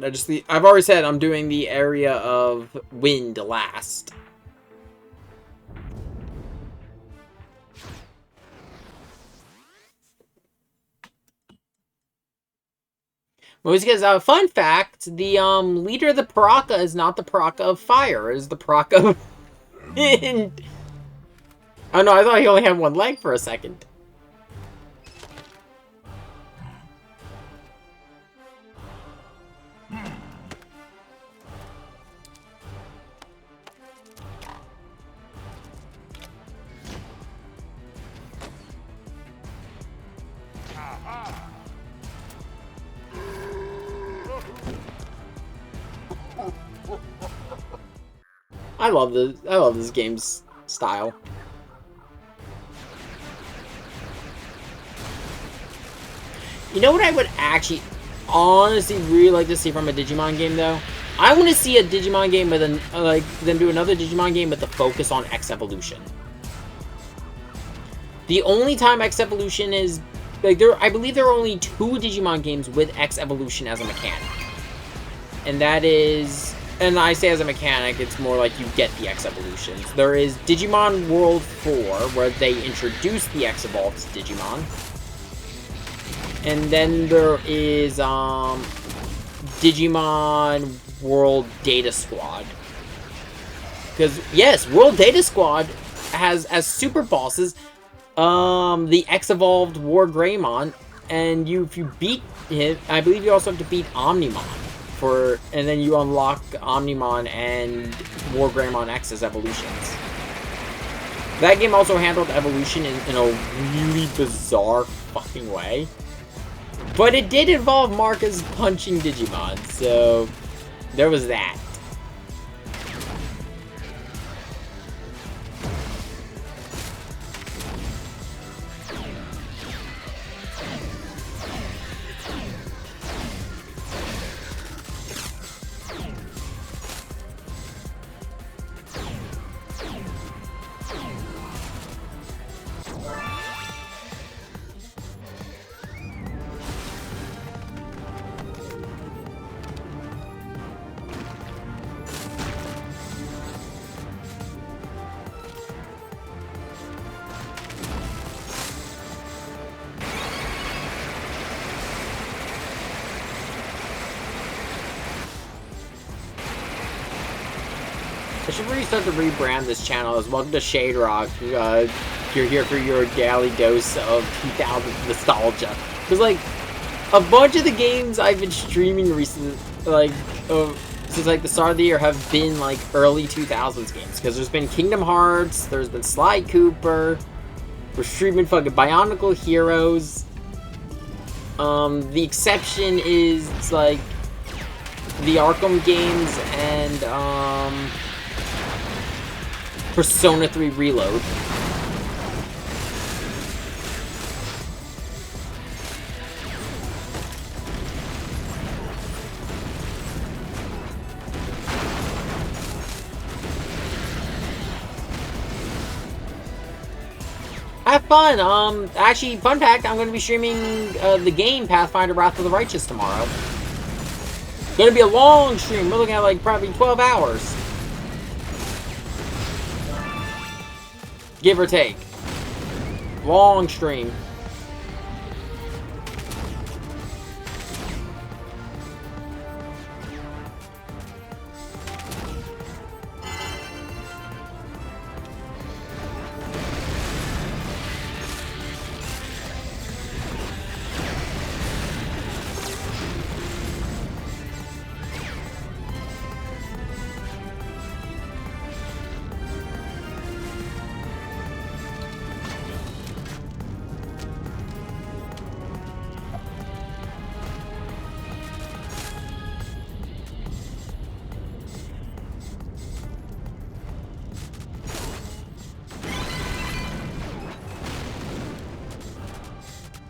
I've already said I'm doing the area of wind last. Well, because fun fact, the leader of the Paraka is not the Paraka of fire, is the Paraka of wind. Oh no, I thought he only had one leg for a second. I love this game's style. You know what I would actually honestly really like to see from a Digimon game though? I want to see a Digimon game with them do another Digimon game with the focus on X Evolution. The only time X Evolution is I believe there are only 2 Digimon games with X Evolution as a mechanic. And that is, and I say as a mechanic, it's more like you get the X Evolutions. There is Digimon World 4, where they introduce the X Evolved Digimon. And then there is Digimon World Data Squad. Because yes, World Data Squad has as super bosses the X Evolved War Greymon, and if you beat it, I believe you also have to beat Omnimon and then you unlock Omnimon and War Greymon X as evolutions. That game also handled evolution in a really bizarre fucking way. But it did involve Marcus punching Digimon, so there was that. I should really start to rebrand this channel as Welcome to Shade Rock. You're here for your daily dose of 2000 nostalgia. Because, like, a bunch of the games I've been streaming recently, since, like, the start of the year have been, like, early 2000s games. Because there's been Kingdom Hearts, there's been Sly Cooper, we're streaming fucking Bionicle Heroes. The exception is, like, the Arkham games and, Persona 3 Reload. Have fun! Actually, fun fact, I'm gonna be streaming, the game Pathfinder Wrath of the Righteous tomorrow. Gonna be a long stream, we're looking at, like, probably 12 hours. Give or take. Long stream.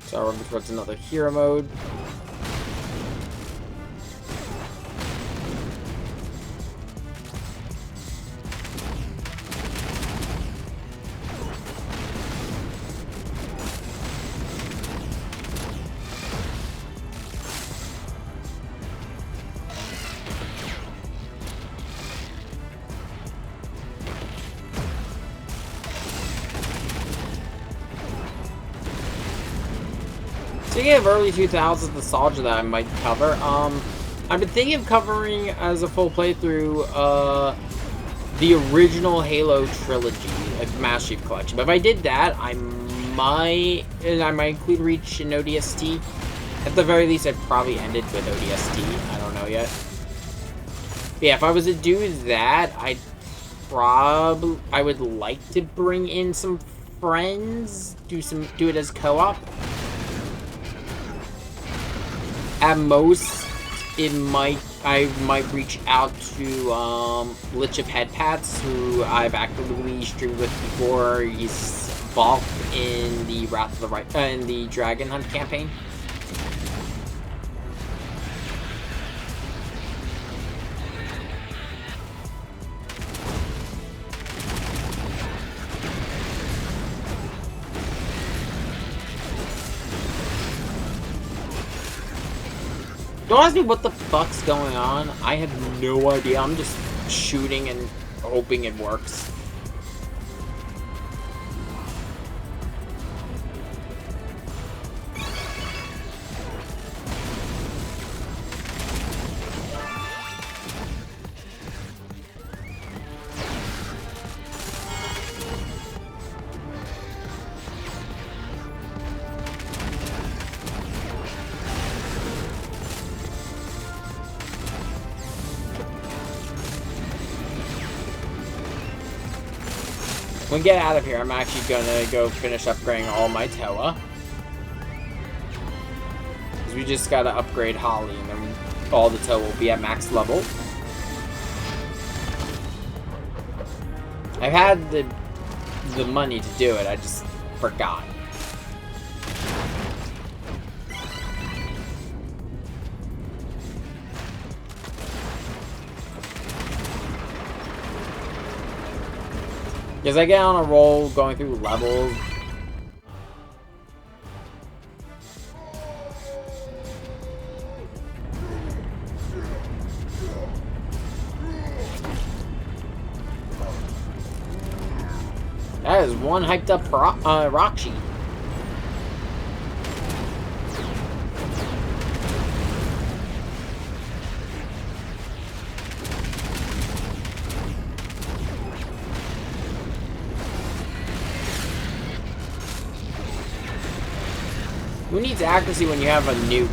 So we're towards another hero mode. Speaking of early 2000s nostalgia that I might cover, I've been thinking of covering as a full playthrough, the original Halo trilogy, like Master Chief Collection. But if I did that, I might include Reach and ODST. At the very least, I'd probably end it with ODST. I don't know yet. But yeah, if I was to do that, I would like to bring in some friends, do it as co-op. At most, I might reach out to Lich of Headpats, who I've actively streamed with before. He's involved in the in the Dragon Hunt campaign. Don't ask me what the fuck's going on. I have no idea. I'm just shooting and hoping it works. When we get out of here, I'm actually gonna go finish upgrading all my Toa. Because we just gotta upgrade Holly, and then all the Toa will be at max level. I've had the money to do it, I just forgot. Because I get on a roll going through levels. That is one hyped up Roxy. Who needs accuracy when you have a nuke?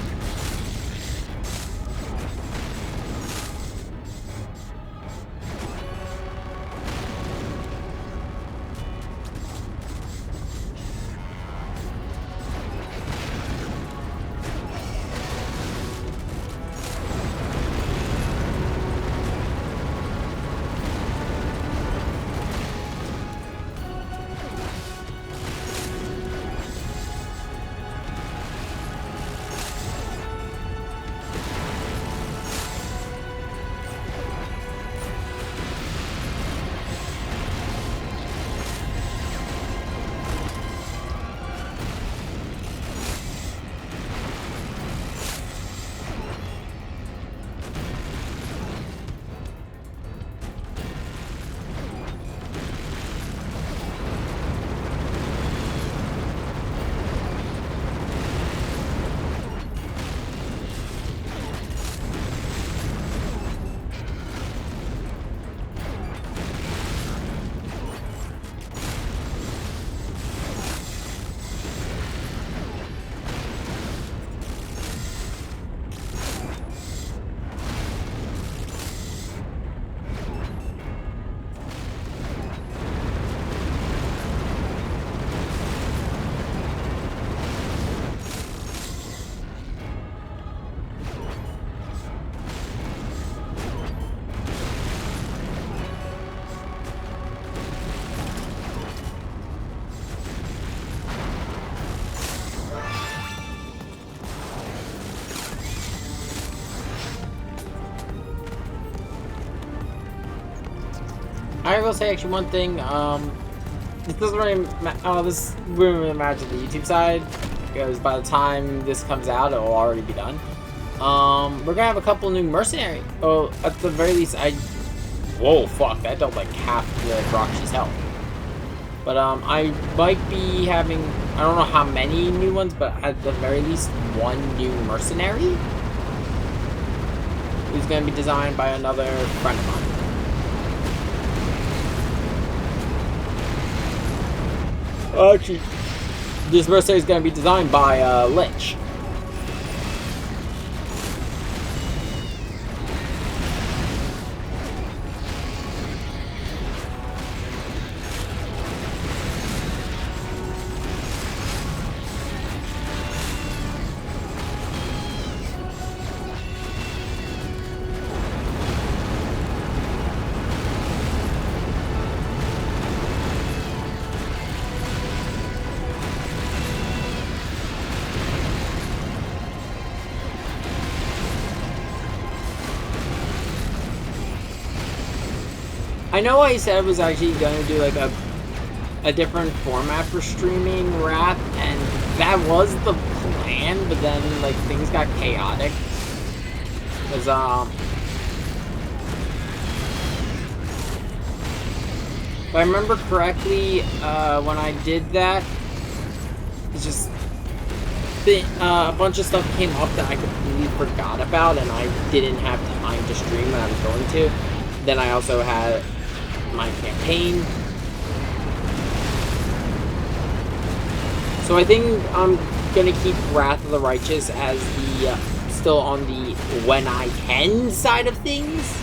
I will say actually one thing, this doesn't really this wouldn't really matter to the YouTube side, because by the time this comes out, it will already be done. We're gonna have a couple new mercenary. Oh, at the very least, whoa, fuck, that dealt like half the Roxy's health. But I might be having I don't know how many new ones, but at the very least, one new mercenary who's going to be designed by another friend of mine. Actually, this mercenary is going to be designed by Lich. I know I said I was actually going to do like a different format for streaming Wrath, and that was the plan, but then like things got chaotic. Because if I remember correctly, when I did that, it's just a bunch of stuff came up that I completely forgot about, and I didn't have time to stream when I was going to. Then I also had my campaign. So I think I'm gonna keep Wrath of the Righteous as the still on the when I can side of things.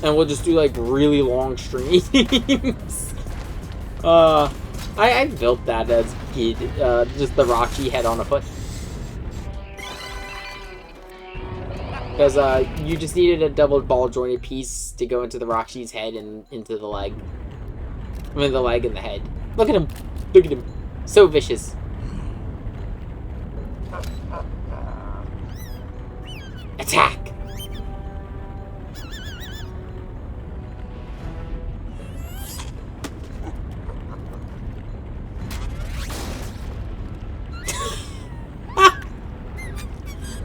And we'll just do like really long streams. I built that as a kid, just the Rocky head on a foot. Because you just needed a double ball jointed piece to go into the Roxy's head and into the leg. I mean, the leg and the head. Look at him! Look at him! So vicious. Attack!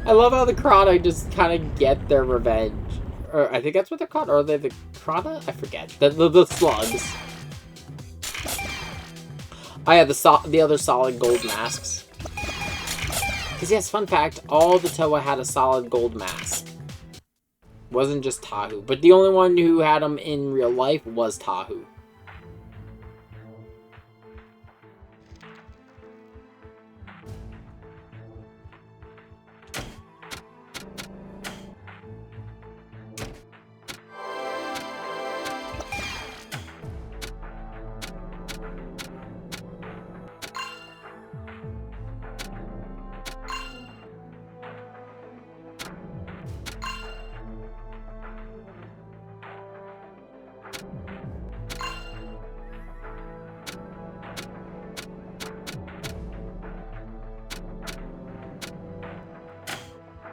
I love how the Krata just kind of get their revenge. Or I think that's what they're called. Or are they the Krata? I forget. The slugs. I had the other solid gold masks. Because yes, fun fact, all the Toa had a solid gold mask. Wasn't just Tahu. But the only one who had them in real life was Tahu.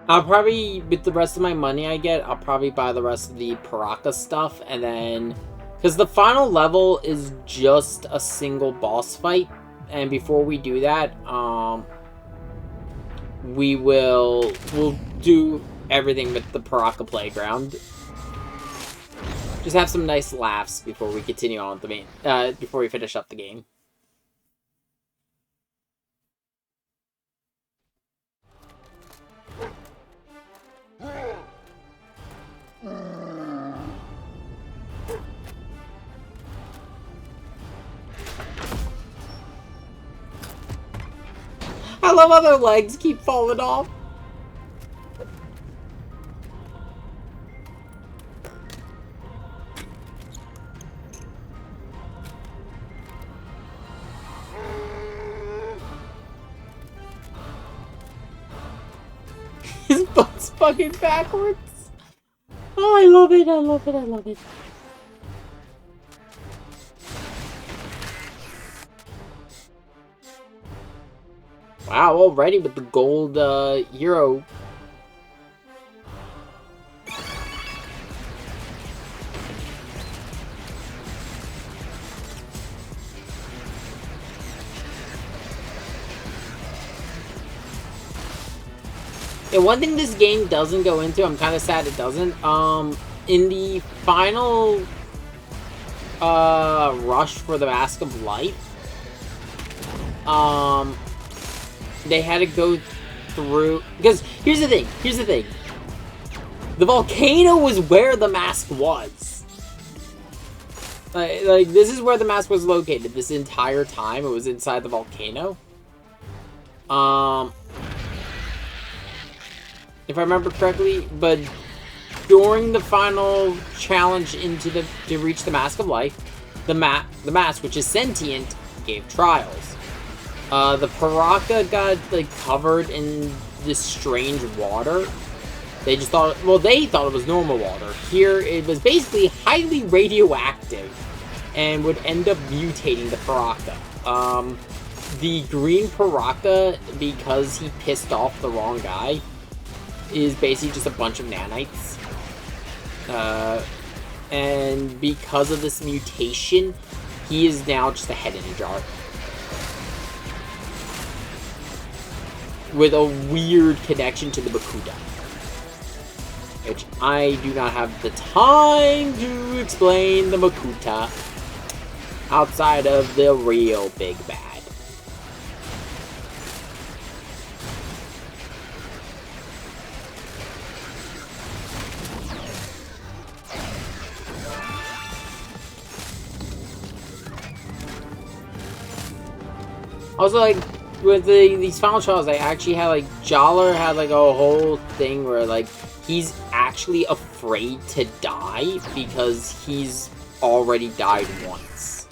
I'll probably, with the rest of my money I get, I'll probably buy the rest of the Paraka stuff, and then... Because the final level is just a single boss fight, and before we do that, we'll do everything with the Paraka Playground. Just have some nice laughs before we continue on with the main, before we finish up the game. I love how their legs keep falling off. His butt's fucking backwards. Oh, I love it, I love it, I love it. Wow, already with the gold hero. And one thing this game doesn't go into, I'm kind of sad it doesn't, in the final rush for the Mask of Life. They had to go through... Because, here's the thing. The volcano was where the mask was. Like, this is where the mask was located. This entire time, it was inside the volcano. If I remember correctly, but during the final challenge to reach the Mask of Life, the mask, which is sentient, gave trials. The Paraka got, like, covered in this strange water. They just thought, well, they thought it was normal water. Here, it was basically highly radioactive and would end up mutating the Paraka. The green Paraka, because he pissed off the wrong guy, is basically just a bunch of nanites. And because of this mutation, he is now just a head in a jar. With a weird connection to the Bakuda. Which I do not have the time to explain the Makuta outside of the real big bad. Also, like, with these final trials, I actually had, like, Jollar had, like, a whole thing where, like, he's actually afraid to die because he's already died once.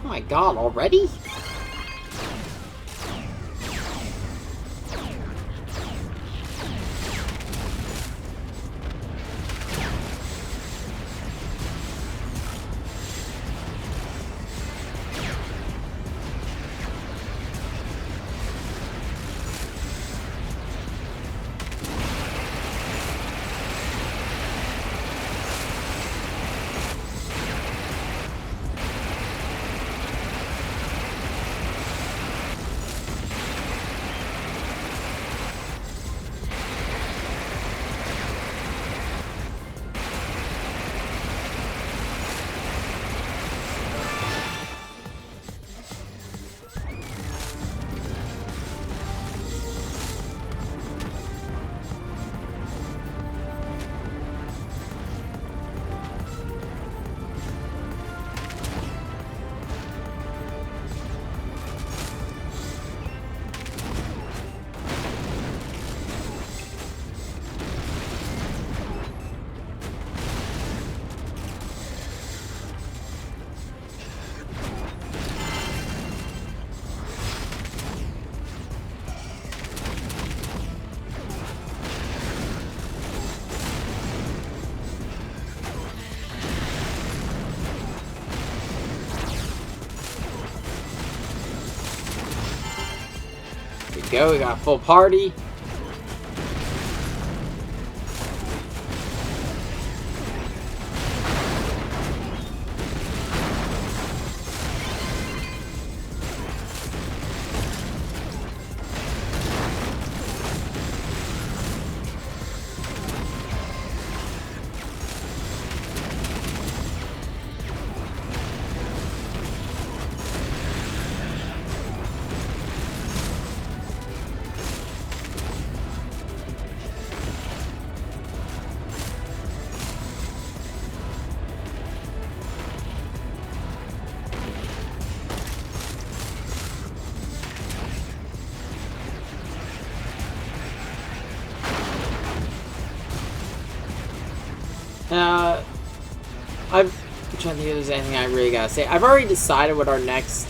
Oh my god, already? Go, we got a full party. I'm trying to think if there's anything I really gotta say. I've already decided what our next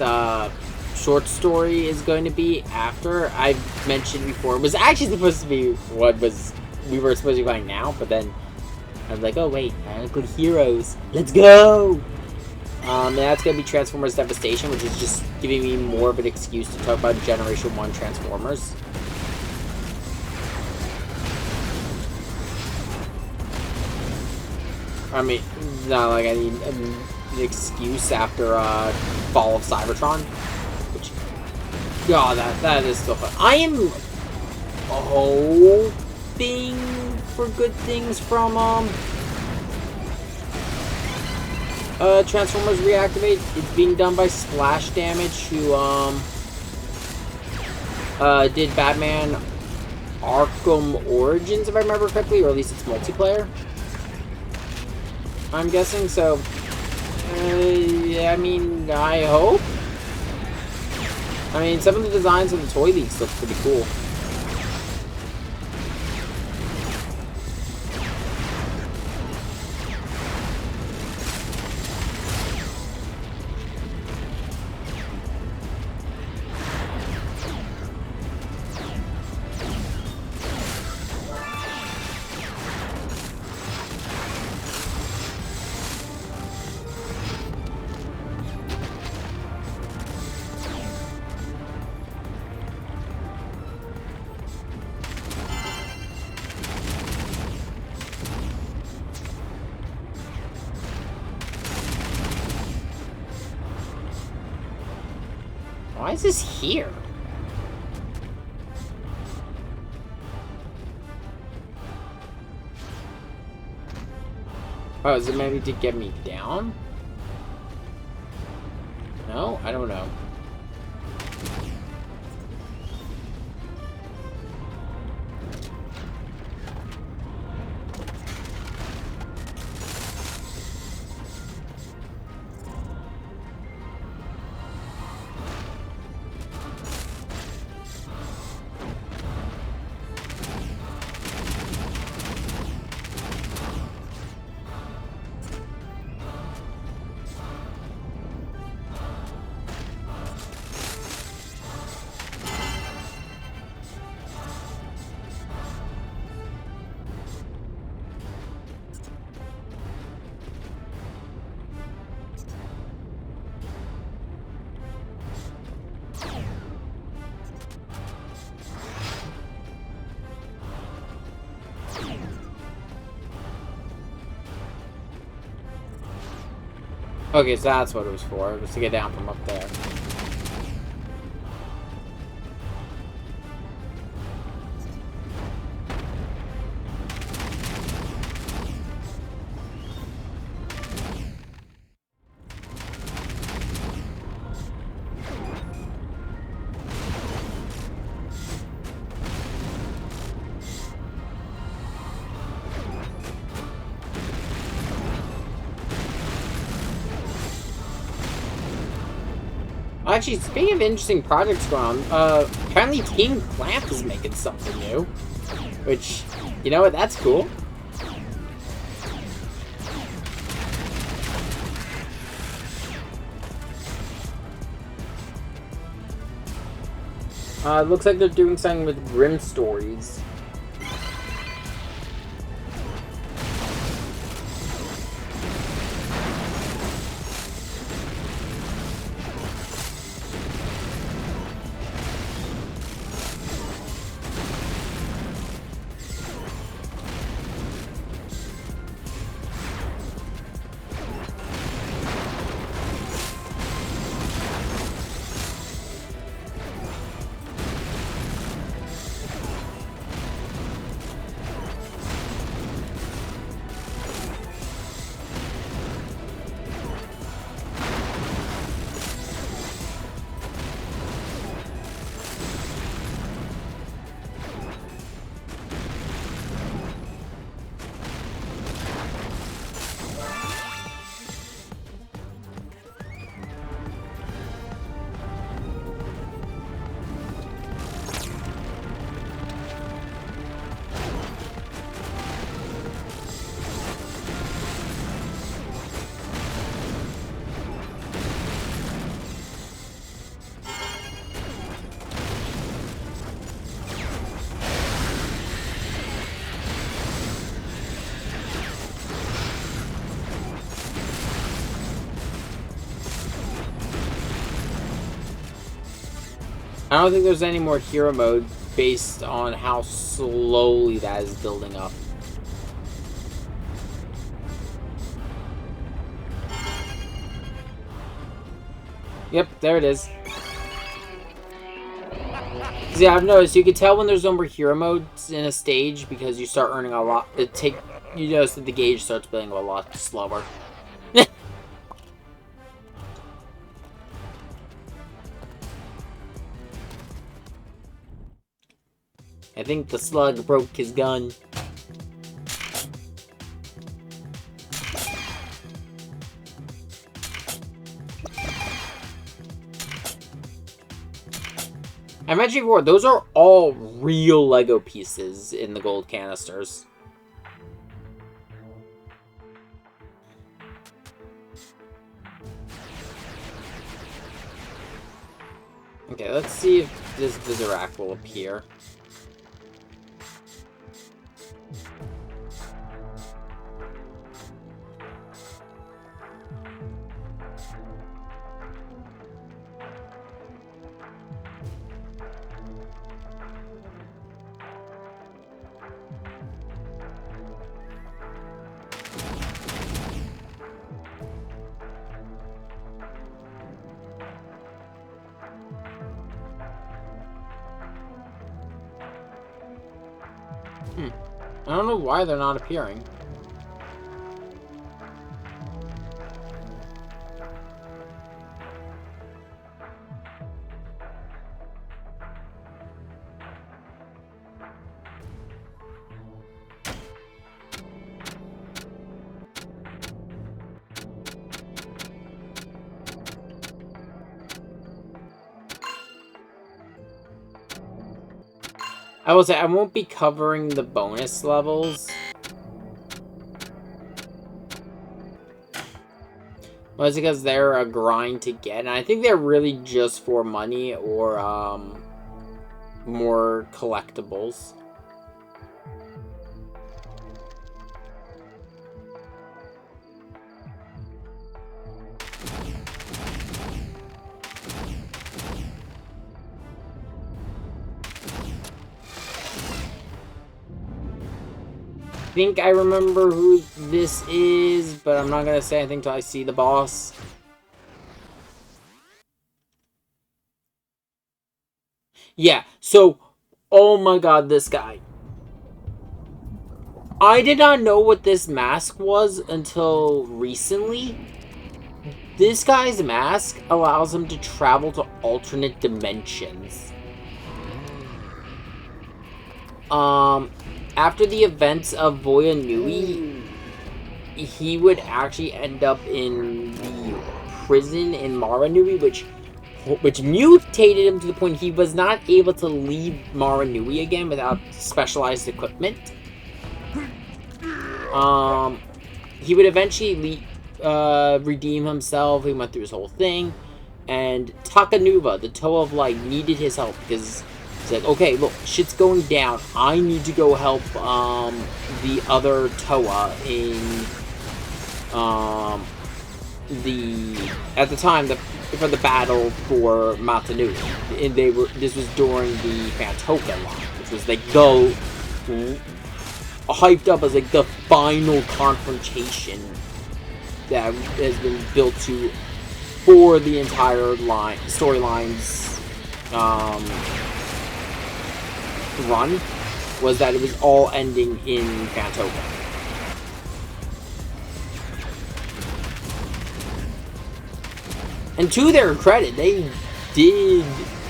short story is going to be after. I've mentioned before, it was actually supposed to be what we were supposed to be playing now, but then I was like, oh wait, Bionicle Heroes, let's go! And that's going to be Transformers Devastation, which is just giving me more of an excuse to talk about Generation 1 Transformers. I mean, not like I need an excuse after Fall of Cybertron, which, God, that is still fun. I am, oh hoping for good things from Transformers Reactivate. It's being done by Splash Damage, who did Batman Arkham Origins, if I remember correctly, or at least it's multiplayer, I'm guessing. So I mean, I hope. I mean, some of the designs of the Toy Leaks look pretty cool. Why is this here? Oh, is it maybe to get me down? No? I don't know. Okay, so that's what it was for. It was to get down from up there. Actually, speaking of interesting projects going on, apparently Team Clamp is making something new. Which, you know what, that's cool. It looks like they're doing something with Grim Stories. I don't think there's any more hero mode based on how slowly that is building up. Yep, there it is. Yeah, I've noticed you can tell when there's no more hero modes in a stage because you start earning a lot. You notice that the gauge starts building a lot slower. I think the slug broke his gun. I mentioned before, those are all real Lego pieces in the gold canisters. Okay, let's see if this Visorak will appear. I don't know why they're not appearing. I will say, I won't be covering the bonus levels. Mostly because they're a grind to get, and I think they're really just for money or, more collectibles. I think I remember who this is, but I'm not gonna say anything until I see the boss. Yeah, so, oh my god, this guy. I did not know what this mask was until recently. This guy's mask allows him to travel to alternate dimensions. After the events of Voya Nui, he would actually end up in the prison in Mara Nui, which mutated him to the point he was not able to leave Mara Nui again without specialized equipment. He would eventually redeem himself. He went through his whole thing, and Takanuva, the Toe of Light, needed his help because he's like, okay, look, shit's going down. I need to go help the other Toa in at the time for the battle for Matanui. And this was during the Fantoka line, which was like hyped up as like the final confrontation that has been built to for the entire storylines run, was that it was all ending in Fantoka. And to their credit, they did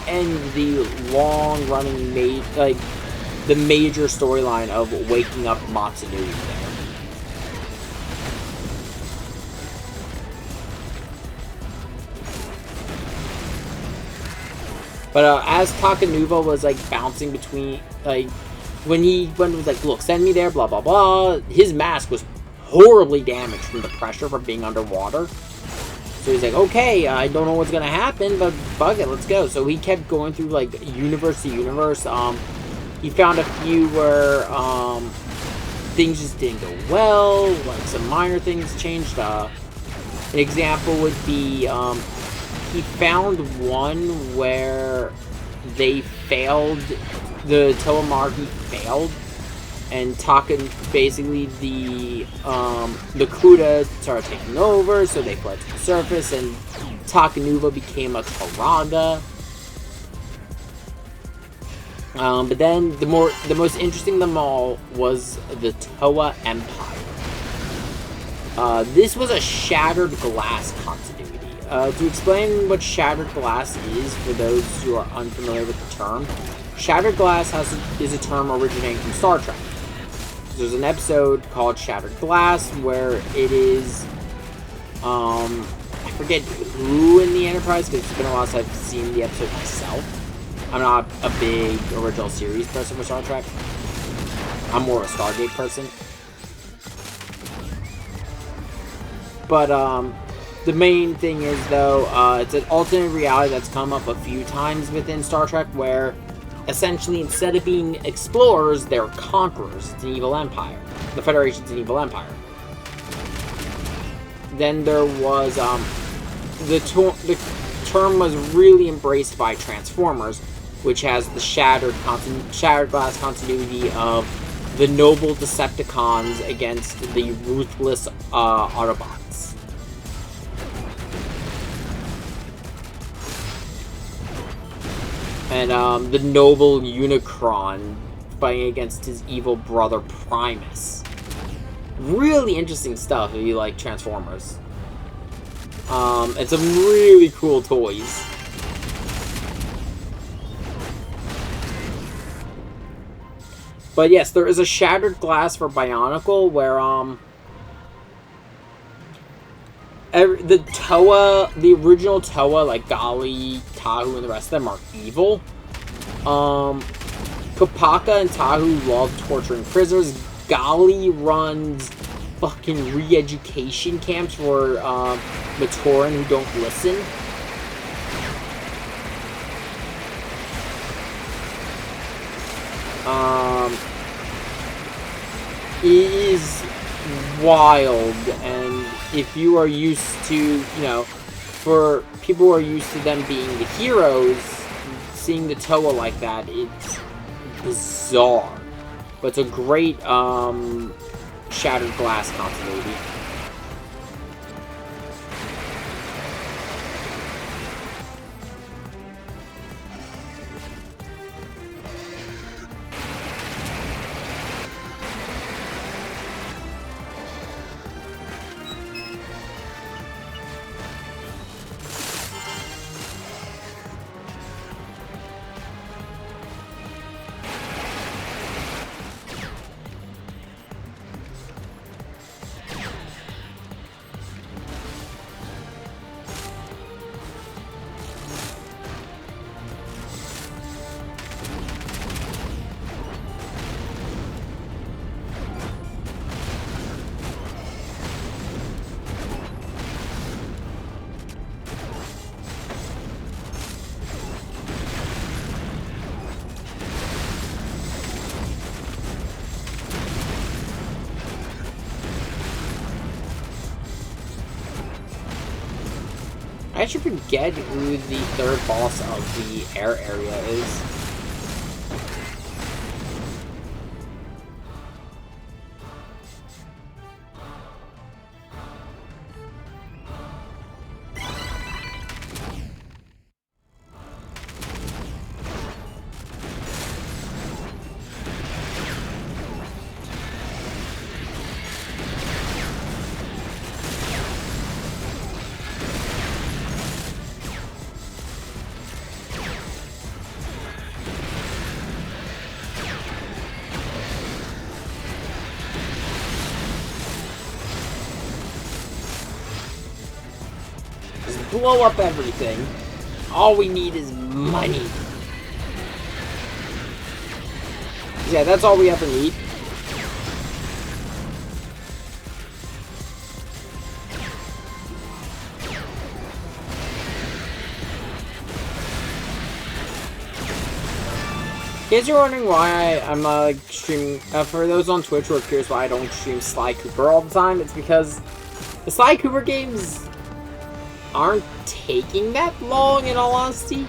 end the long-running the major storyline of waking up Matsunui there. But as Takanuva was like bouncing between, like, when was like, look, send me there, blah blah blah, his mask was horribly damaged from the pressure from being underwater. So he's like, okay, I don't know what's gonna happen, but fuck it, let's go. So he kept going through like universe to universe. He found a few where things just didn't go well, like some minor things changed. An example would be he found one where they failed, the Toamari failed, and basically the Kuda started taking over, so they fled to the surface, and Takanuva became a Karaga. But then the most interesting of them all was the Toa Empire. This was a shattered glass continuity. To explain what shattered glass is, for those who are unfamiliar with the term, shattered glass is a term originating from Star Trek. There's an episode called Shattered Glass where it is, I forget who in the Enterprise, because it's been a while since I've seen the episode myself. I'm not a big original series person for Star Trek. I'm more of a Stargate person. But, the main thing is, though, it's an alternate reality that's come up a few times within Star Trek where, essentially, instead of being explorers, they're conquerors. It's an evil empire. The Federation's an evil empire. Then there was, the term was really embraced by Transformers, which has the shattered glass continuity of the noble Decepticons against the ruthless Autobots. And the noble Unicron fighting against his evil brother Primus. Really interesting stuff if you like Transformers. And some really cool toys. But yes, there is a shattered glass for Bionicle where the original Toa, like Gali, Tahu, and the rest of them are evil. Kopaka and Tahu love torturing prisoners. Gali runs fucking re-education camps for Matoran who don't listen. It is wild, and if you are used to, you know, for people who are used to them being the heroes, seeing the Toa like that, it's bizarre. But it's a great, shattered glass continuity. I actually forget who the third boss of the air area is. Blow up everything. All we need is money. Yeah, that's all we ever need. In case you're wondering why I'm streaming, for those on Twitch who are curious why I don't stream Sly Cooper all the time, it's because the Sly Cooper games aren't taking that long, in all honesty.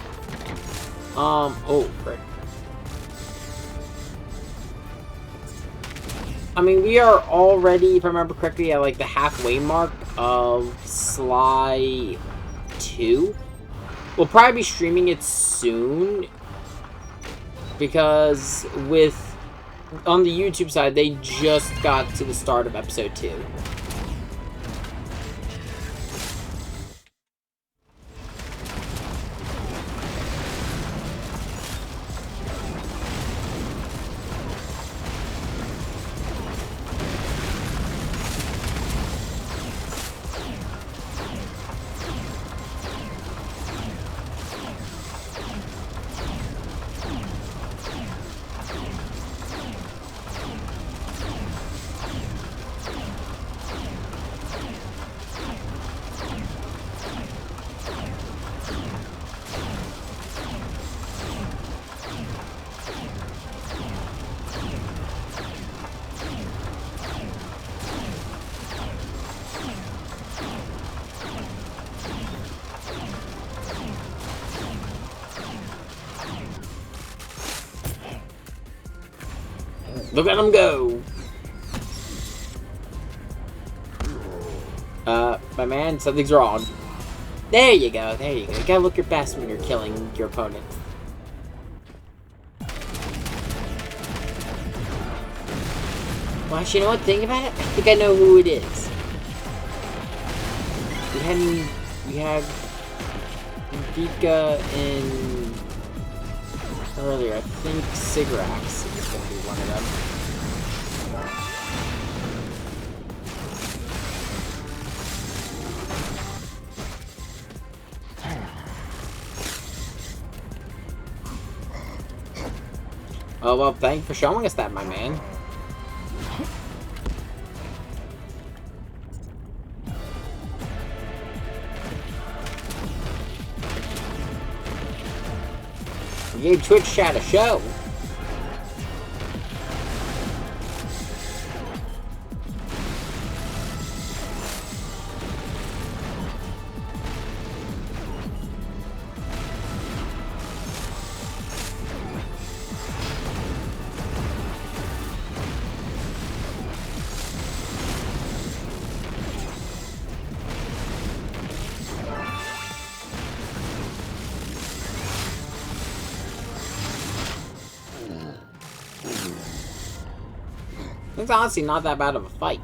Oh, frick. I mean, we are already, if I remember correctly, at like the halfway mark of Sly 2. We'll probably be streaming it soon. because on the YouTube side, they just got to the start of episode 2. Look at him go! My man, something's wrong. There you go, there you go. You gotta look your best when you're killing your opponent. Well, actually, you know what? Think about it. I think I know who it is. We had Vika in earlier. I think Sigrax is gonna be one of them. Oh, well, thank you for showing us that, my man. You gave Twitch chat a show. It's honestly not that bad of a fight.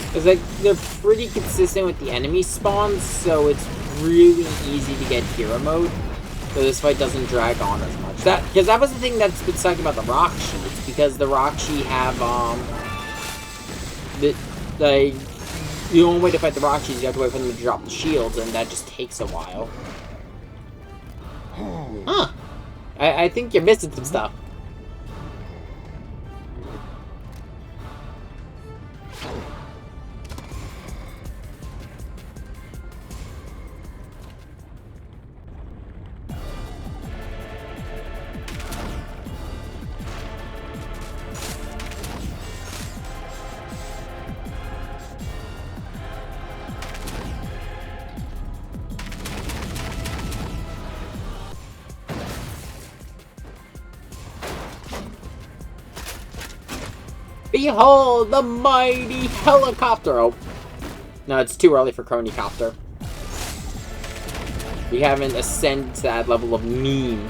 Because like, they're pretty consistent with the enemy spawns, so it's really easy to get hero mode. So this fight doesn't drag on as much. Because that was the thing that's been sucking about the Rockshi. It's because the Rockshi have, the only way to fight the Rockshi is you have to wait for them to drop the shields, and that just takes a while. Huh. I think you're missing some stuff. Behold the mighty helicopter! Oh. No, it's too early for Chronicopter. We haven't ascended to that level of meme.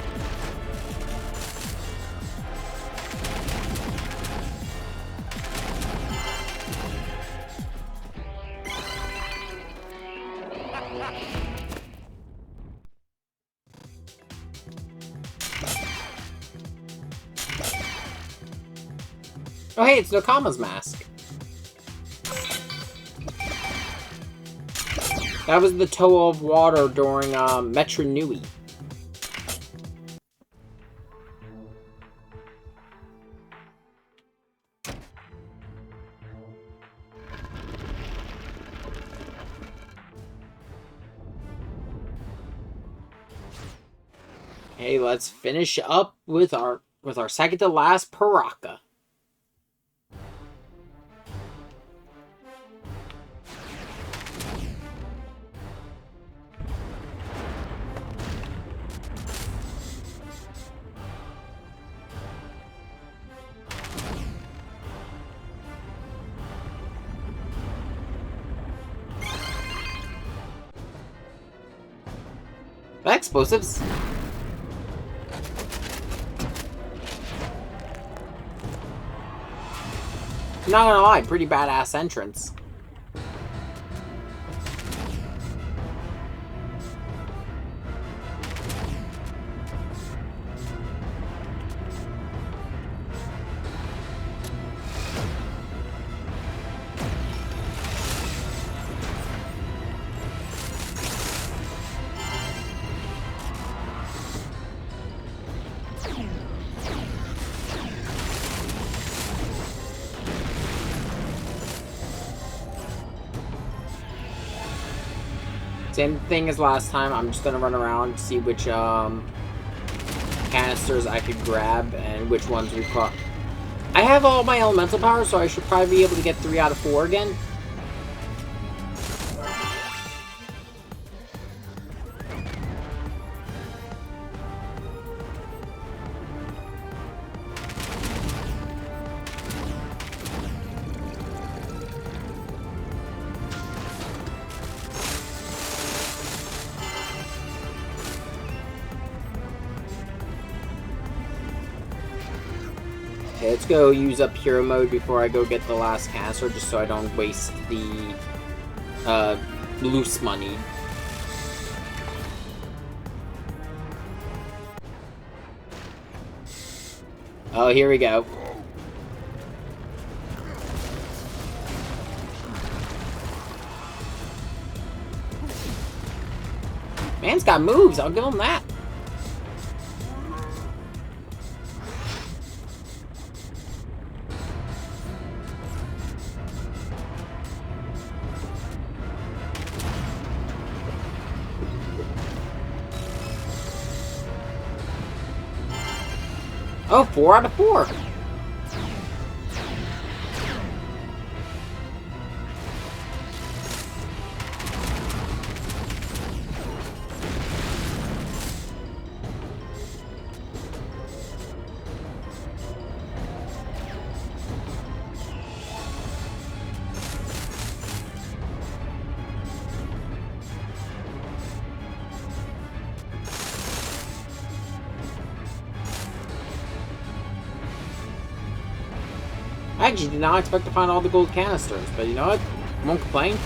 Oh hey, it's Nakama's mask. That was the toe of water during Metro Nui. Hey, let's finish up with our second to last Paraka. Explosives. Not gonna lie, pretty badass entrance. Same thing as last time. I'm just gonna run around, see which canisters I could grab and which ones require. I have all my elemental power, so I should probably be able to get 3 out of 4 again. Okay, let's go use up hero mode before I go get the last canister, just so I don't waste the loose money. Oh, here we go. Man's got moves, I'll give him that. Oh, 4 out of 4. I actually did not expect to find all the gold canisters, but you know what? I won't complain.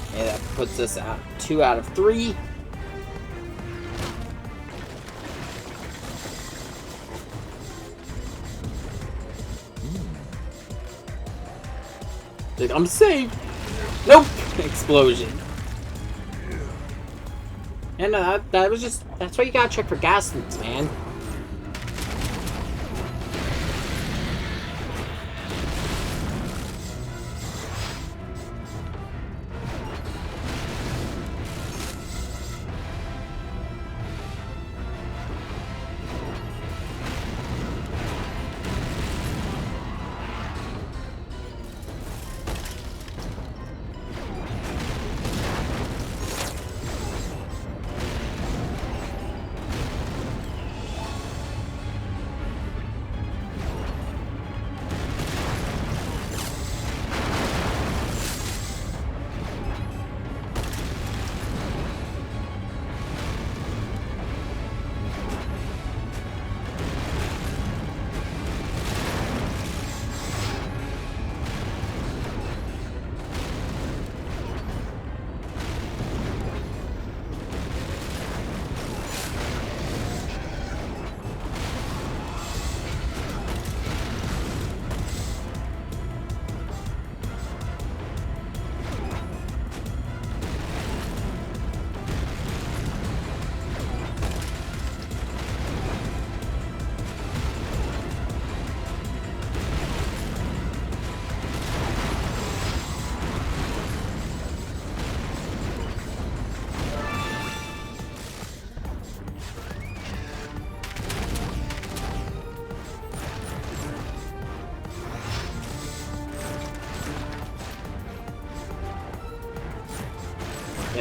Okay, that puts us at 2 out of 3. I'm safe. Nope. Explosion. And that was just, that's why you gotta check for gas leaks, man.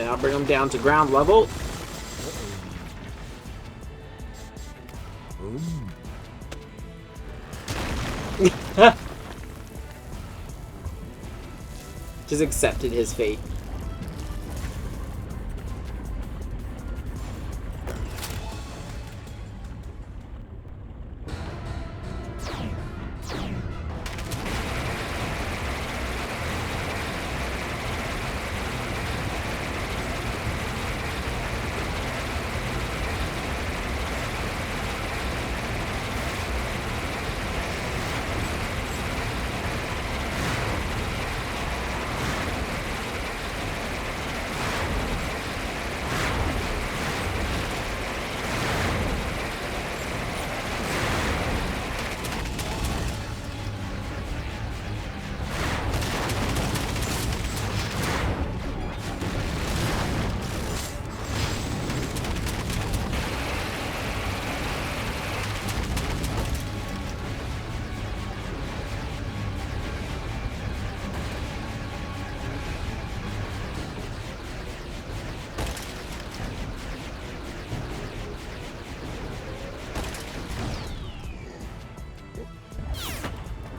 And I'll bring him down to ground level. Just accepted his fate.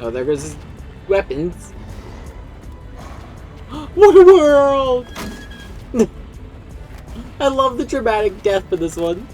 Oh, there goes his weapons. What a world! I love the dramatic death for this one.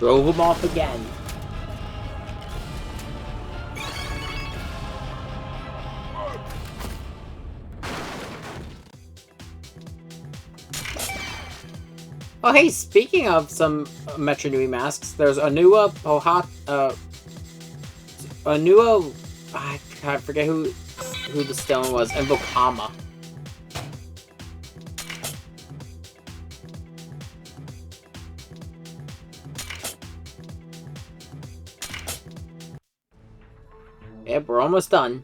Drove him off again. Oh, hey, speaking of some Metro Nui masks, there's Anua, Anua, I forget who the stone was, and Vokama. Yep, we're almost done.